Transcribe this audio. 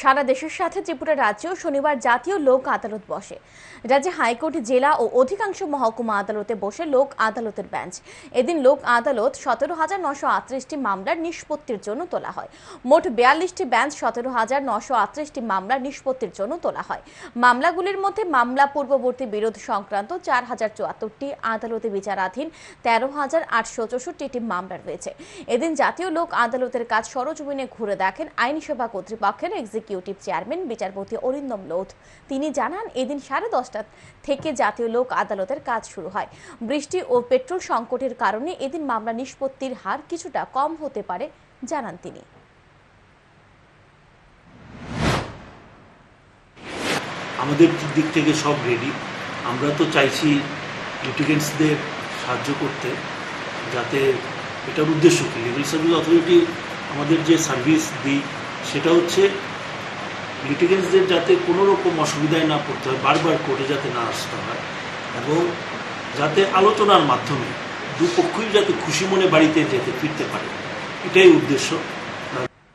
সারা দেশের সাথে ত্রিপুরা রাজ্যেও শনিবার জাতীয় লোক আদালত বসে। রাজ্যে হাইকোর্ট, জেলা ও অধিকাংশ মহকুমা আদালতে বসে লোক আদালতের বেঞ্চ। এদিন লোক আদালত 17,938টি মামলার নিষ্পত্তির জন্য তোলা হয়। মোট 42টি বেঞ্চ 17,938টি মামলার নিষ্পত্তির জন্য তোলা হয়। মামলাগুলির মধ্যে মামলা পূর্ববর্তী বিরোধ সংক্রান্ত 4,074টি, আদালতে বিচারাধীন 13,864টি মামলা রয়েছে। এদিন জাতীয় লোক আদালতের কাজ সরজমিনে ঘুরে দেখেন আইন সেবা কর্তৃপক্ষের এক্সিকিউটিভ চেয়ারম্যান বিচারপতি অরিন্দম লোধ। তিনি জানান, এদিন 10:30 থেকে জাতীয় লোক আদালতের কাজ শুরু হয়। বৃষ্টি ও পেট্রোল সংকটের কারণে এদিন মামলা নিষ্পত্তির হার কিছুটা কম হতে পারে জানান তিনি। আমাদের দিক থেকে সব রেডি। আমরা তো চাইছি লিটিগেন্টসদের সাহায্য করতে, যাতে এটার উদ্দেশ্য কি, লিগাল সার্ভিস অথরিটি আমাদের যে সার্ভিস দিই সেটা হচ্ছে লিটিগেন্টসদের যাতে কোনো রকম অসুবিধায় না পড়তে হয়, বারবার কোর্টে যাতে না আসতে হয়, এবং যাতে আলোচনার মাধ্যমে দুপক্ষই যাতে খুশি মনে বাড়িতে যেতে ফিরতে পারে, এটাই উদ্দেশ্য।